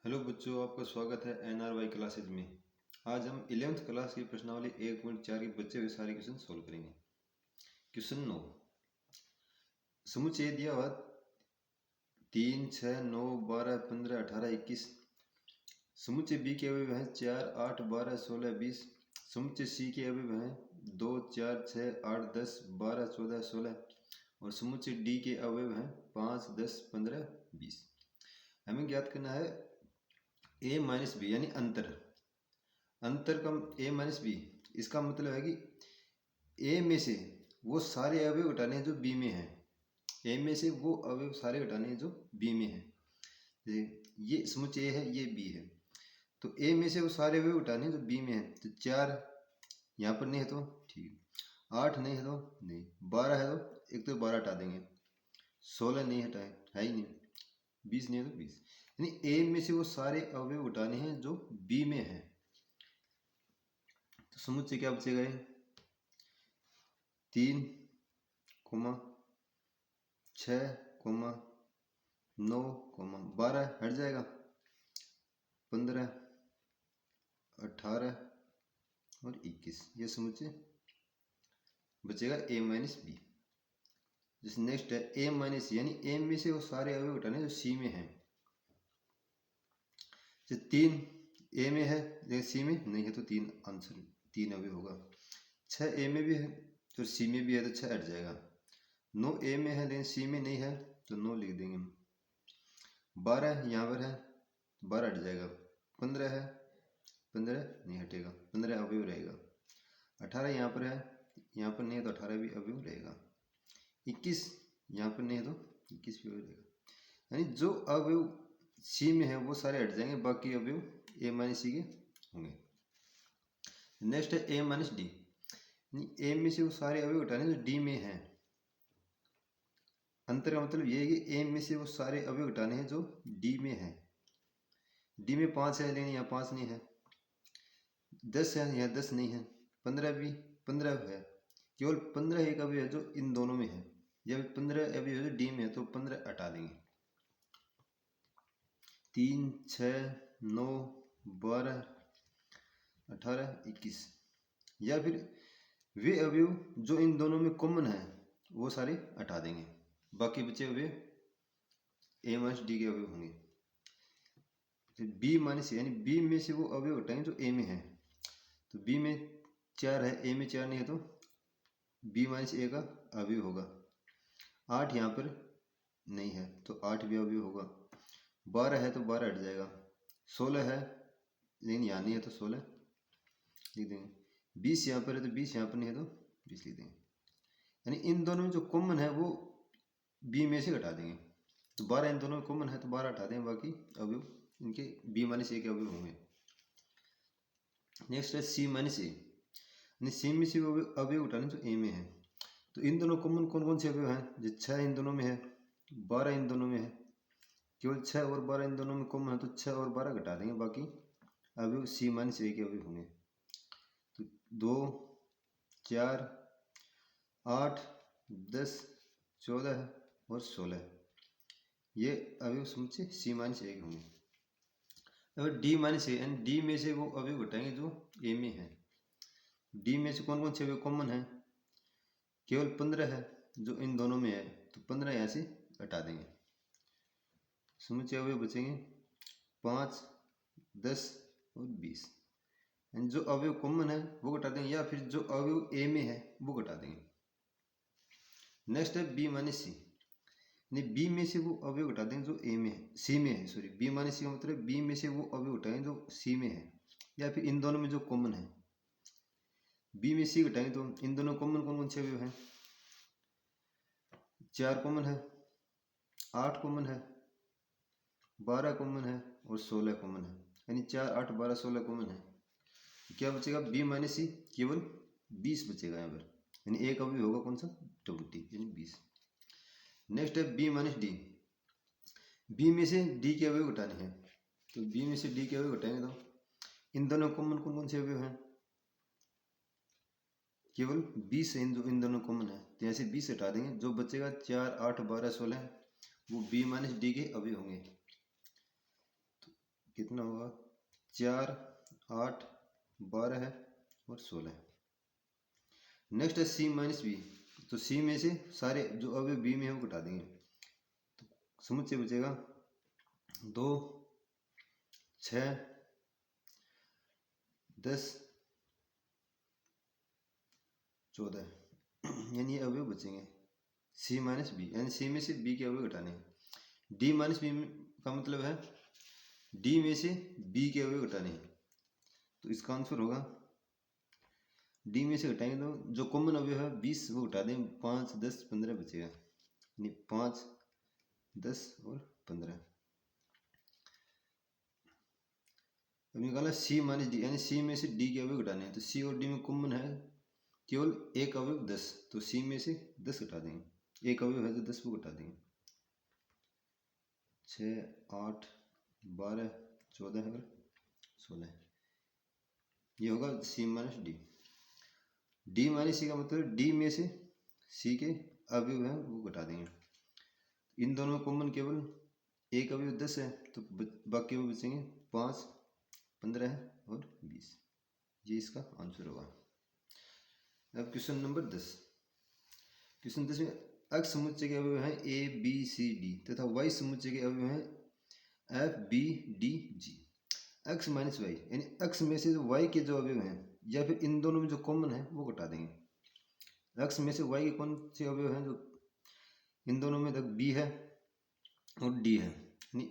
Hello बच्चों, आपका स्वागत है NRY क्लासेज में। आज हम 11th क्लास की प्रश्नावली 1.4 के बच्चे हुए सारे क्वेश्चन सोल्व करेंगे। क्वेश्चन 9, समुच्चय दिया हुआ 3, 6, 9, 12, 15, 18, 21। समुच्चय बी के अवयव हैं 4, 8, 12, 16, 20। समुच्चय सी के अवयव हैं 2, 4, 6, 8, 10, 12, 14, 16 और समुच्चय डी के अवयव हैं 5, 10, 15, 20। हमें ज्ञात करना है a माइनस बी यानी अंतर का a माइनस बी। इसका मतलब है कि a में से वो सारे अवयव घटाने हैं जो b में हैं। a में से वो अवयव सारे घटाने हैं जो b में हैं। ये समुच्चय a है, ये b है, तो a में से वो सारे अवयव घटाने हैं जो b में हैं। तो 4 यहाँ पर नहीं है तो ठीक, 8 नहीं है तो नहीं, 12 है तो एक तो 12 हटा देंगे, 16 नहीं हटाए है ही नहीं, 20 नहीं है तो 20। यानी a में से वो सारे अवयव उठाने हैं जो b में है। तो समुच्चय क्या बचेगा? 3, 6, 9, 12 हट जाएगा, 15, 18 और 21। ये समुच्चय बचेगा a माइनस बी। जैसे नेक्स्ट है a माइनस सी यानी a में से वो सारे अवयव उठाने जो c में है। 3 a में है लेकिन c में नहीं है तो 3 आंसर 3 अवयव होगा। 6 a में भी है तो c में भी है तो 6 हट जाएगा। 9 a में है लेकिन c में नहीं है तो 9 लिख देंगे हम। 12 यहाँ पर है, 12 हट जाएगा। 15 है, 15 नहीं हटेगा, 15 अवयव रहेगा। 18 यहाँ पर है, यहाँ पर नहीं है तो 18 भी अवयव रहेगा। 21 यहाँ पर नहीं है तो 21 भी अवयव रहेगा। यानी जो अवयव सी में है वो सारे हट जाएंगे, बाकी अवयव ए माइनस सी के होंगे। नेक्स्ट है ए माइनस डी। ए में से वो सारे अवयव हटाने जो डी में है। अंतर का मतलब ये है कि ए में से वो सारे अवयव घटाने हैं जो डी में है। डी में 5 है लेकिन यहाँ 5 नहीं है। 10 है, यहाँ 10 नहीं है। 15 भी 15 है, केवल 15 एक अवयव है जो इन दोनों में है। जब 15 अवयव जो डी में है तो 15 हटा देंगे। 3, 6, 9, 12, 18, 21। या फिर वे अवयव जो इन दोनों में कॉमन है वो सारे हटा देंगे, बाकी बचे हुए ए माइनस डी के अवयव होंगे। बी माइनस यानी बी में से वो अवयव हटाएंगे जो ए में है। तो बी में 4 है, ए में 4 नहीं है तो बी माइनस ए का अवयव होगा। 8 यहाँ पर नहीं है तो 8 भी अवयव होगा। 12 है तो 12 हट जाएगा। 16 है लेकिन यहाँ नहीं है तो 16 लिख देंगे। 20 यहाँ पर है तो 20 यहाँ पर नहीं है तो 20 लिख देंगे। यानी इन दोनों में जो कॉमन है वो बी में से घटा देंगे। तो 12 इन दोनों में कॉमन है तो 12 हटा देंगे, बाकी अवयव इनके बी माइनस ए के अवयव होंगे। नेक्स्ट है सी माइनस ए। यानी सी में से अवयव उठाने जो ए में है। तो इन दोनों कॉमन कौन कौन से अवयव हैं? जो 6 इन दोनों में है, 12 इन दोनों में है। केवल 6 और 12 इन दोनों में कॉमन है तो 6 और 12 घटा देंगे, बाकी अवयव सी माइनस ए के अवयव होंगे। तो 2, 4, 8, 10, 14 और 16 ये अवयव समुच्चय सी माइनस ए के होंगे। अब डी माइनस ए यानी डी में से वो अवयव घटाएंगे जो ए में है। डी में से कौन कौन से अवयव कॉमन है? केवल 15 है जो इन दोनों में है, तो 15 यहाँ से हटा देंगे। समुच्चय अवयव बचेंगे 5, 10 और 20। यानी जो अवयव कॉमन है वो घटा देंगे, या फिर जो अवयव ए में है वो घटा देंगे। नेक्स्ट है बी माइनस सी। नहीं, बी में से वो अवयव घटा देंगे जो ए में है, सी में है। सॉरी, बी माइनस सी का मतलब बी में से वो अवयव घटाएंगे जो सी में है, या फिर इन दोनों में जो कॉमन है। बी में सी घटाएंगे तो इन दोनों कॉमन कौन कौन से अवयव हैं? 4 कॉमन है, 8 कॉमन है, 12 कॉमन है और 16 कॉमन है। यानी 4, 8, 12, 16 कॉमन है। क्या बचेगा? बी माइनस सी केवल 20 बचेगा यहाँ पर। यानी एक अवयव होगा कौन सा? 20 यानी 20। नेक्स्ट है बी माइनस डी। बी में से डी के अवयव घटाने हैं, तो बी में से डी के अवयव घटाएंगे तो इन दोनों कॉमन कौन कौन से अवयव हैं? केवल 20 है इन दोनों कॉमन है, तो यहाँ से 20 हटा देंगे। जो बचेगा 4, 8, 12, 16 वो बी माइनस डी के अवयव होंगे। तो कितना होगा 4, 8, 12 है और 16। नेक्स्ट है सी माइनस बी। तो सी में से सारे जो अवयव बी में है वो घटा देंगे। तो समुच्चय बचेगा 2, 6, 10, 14 यानी ये अवयव बचेंगे सी माइनस बी, यानी सी में से बी के अवयव घटाने हैं। डी माइनस बी का मतलब है डी में से बी के अवयव घटाने हैं। तो इसका आंसर होगा डी में से घटाएंगे तो जो कॉमन अवयव है 20 वो घटा दें, 5, 10, 15 बचेगा, यानी 5, 10 और 15। अब निकाला सी माइनस डी, यानी सी में से डी के अवयव घटाने हैं। तो सी और डी में कॉमन है केवल एक अवयव 10, तो सी में से 10 घटा देंगे। एक अवयव है तो 10 वो घटा देंगे। 6, 8, 12, 14 और 16, ये होगा सी माइनस डी। डी माइनस सी का मतलब डी में से सी के अवयव हैं वो घटा देंगे। इन दोनों में कॉमन केवल एक अवयव 10 है, तो बाकी वो बचेंगे 5, 15 और 20। ये इसका आंसर होगा। अब क्वेश्चन नंबर 10। क्वेश्चन 10 में एक्स समुच्चय के अवयव हैं ए बी सी डी तथा वाई समुच्चय के अवयव हैं F B D G. X minus Y, यानी एक्स में से जो वाई के जो अवयव हैं या फिर इन दोनों में जो कॉमन है वो घटा देंगे। एक्स में से वाई के कौन से अवयव हैं जो इन दोनों में, तक बी है और डी है, यानी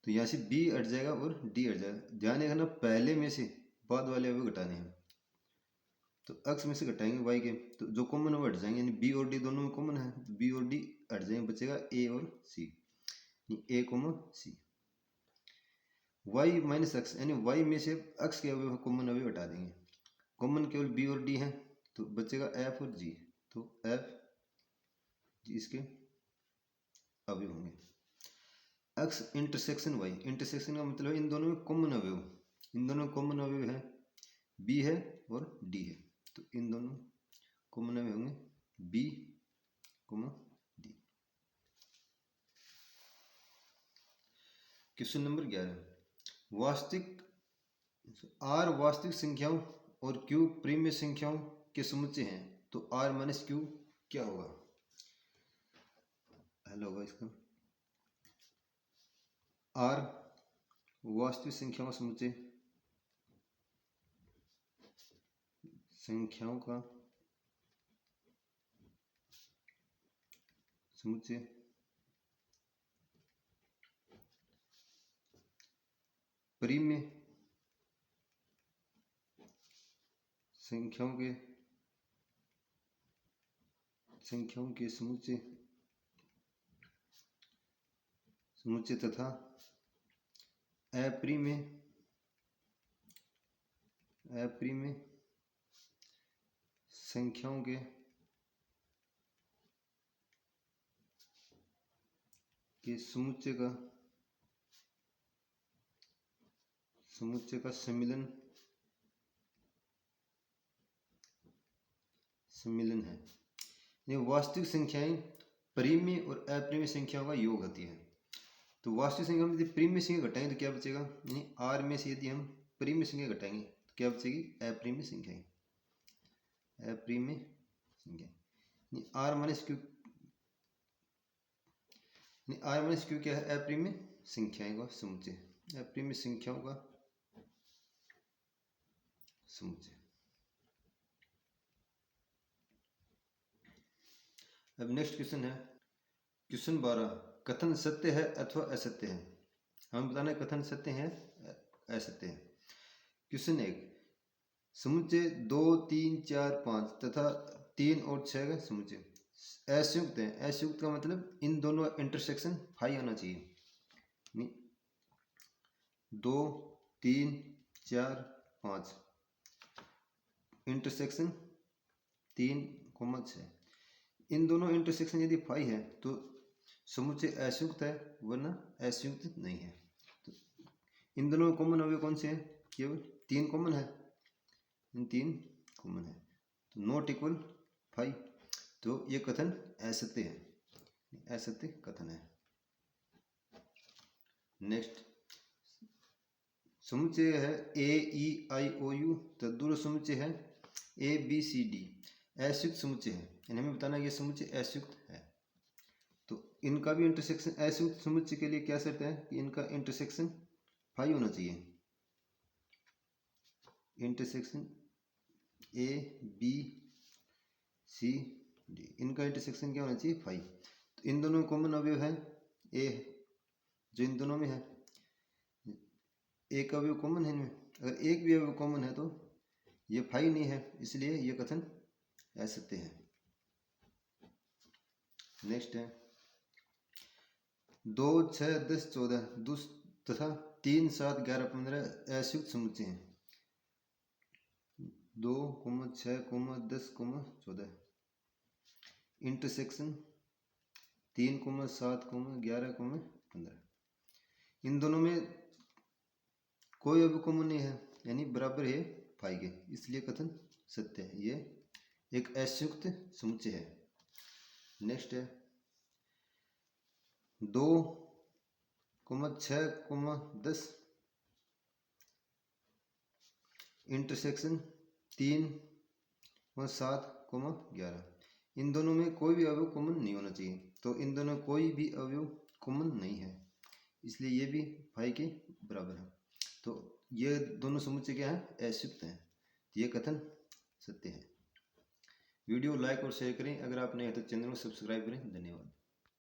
तो यहाँ से बी हट जाएगा और डी हट जाएगा। ध्यान रखना पहले में से बाद वाले अवयव घटाने हैं। तो एक्स में से घटाएंगे वाई के, तो जो कॉमन है वो हट जाएंगे, यानी बी और डी दोनों में कॉमन है, तो बी और डी हट जाएंगे, बचेगा ए और सी, ए कॉमन सी। वाई माइनस एक्स, यानी वाई में से एक्स के अवयव कॉमन अवयव हटा देंगे। कॉमन केवल बी और डी है, तो बचेगा एफ और जी, तो एफ जी इसके अवयव होंगे। एक्स इंटरसेक्शन वाई, इंटरसेक्शन का मतलब है इन दोनों में कॉमन अवयव, इन दोनों कॉमन अवयव है बी है और डी है, तो इन दोनों कॉमन अवयव होंगे बी, डी। Question number 11। वास्तविक आर वास्तविक संख्याओं और क्यू प्रिम्य संख्याओं के समुच्चय हैं, तो आर माइनस क्यू क्या होगा? हल होगा इसका आर वास्तविक संख्याओं का समुच्चय, संख्याओं का समुच्चय प्रिम्य संख्याओं के समुच्चय तथा अप्रिम्य संख्याओं के समुच्चय का सम्मिलन है। ये वास्तविक संख्याएं परिमेय और अप्रिमेय संख्याओं का योग होती है। तो वास्तविक संख्या में यदि परिमेय संख्या घटाएंगे तो क्या बचेगा, यानी आर में से यदि हम परिमेय संख्या घटाएंगे तो क्या बचेगी, अप्रिमेय संख्या, आर माइनस क्यू क्या है, अप्रिमेय संख्याएं का समुच्चय, अप्रिमेय संख्याओं का समुच्चय। अब नेक्स्ट क्वेश्चन है क्वेश्चन 12। कथन सत्य है अथवा असत्य है। हमें बताना है कथन सत्य है असत्य है। क्वेश्चन 1। समुच्चय 2, 3, 4, 5 तथा 3 और 6 का समुच्चय असंयुक्त है। असंयुक्त का मतलब इन दोनों इंटरसेक्शन फाई आना चाहिए। 2, 3, 4, 5 इंटरसेक्शन 3, 6, इन दोनों इंटरसेक्शन यदि फाई है तो समुच्चय असंयुक्त है, वरना असंयुक्त नहीं है। तो इन दोनों में कॉमन अवयव कौन से हैं, केवल 3 कॉमन है, इन 3 कॉमन है, तो नॉट इक्वल फाई, तो ये कथन असत्य है, असत्य कथन है। नेक्स्ट समुच्चय है AEIOU, तदुरुस्त समुच्चय है ABCD, असयुक्त समुच्चय है, यानी हमें बताना है ये समुच्चय असयुक्त है। तो इनका भी इंटरसेक्शन, असयुक्त समुच्चय के लिए क्या शर्त है कि इनका इंटरसेक्शन 5 होना चाहिए। इंटरसेक्शन ABCD, इनका इंटरसेक्शन क्या होना चाहिए 5। तो इन दोनों कॉमन अवयव है A, जो इन दोनों में है, एक अवयव कॉमन है इनमें। अगर एक भी अवयव कॉमन है तो ये 5 नहीं है, इसलिए ये कथन असत्य है। नेक्स्ट है 2, 6, 10, 14 तथा 3, 7, 11, 15 असयुक्त समुच्चय हैं। 2, 6, 10, 14 इंटरसेक्शन 3, 7, 11, 15। इन दोनों में कोई अवयव कॉमन नहीं है, यानी बराबर है 5 के, इसलिए कथन सत्य है, ये एक असयुक्त समुच्चय है। नेक्स्ट है 2, 6, 10 इंटरसेक्शन 3, 7, 11। इन दोनों में कोई भी अवयव कॉमन नहीं होना चाहिए, तो इन दोनों कोई भी अवयव कॉमन नहीं है, इसलिए ये भी 5 के बराबर है। तो ये दोनों समुच्चय क्या है, असयुक्त हैं, ये कथन सत्य है। वीडियो लाइक और शेयर करें, अगर आप नए हैं तो चैनल को सब्सक्राइब करें। धन्यवाद।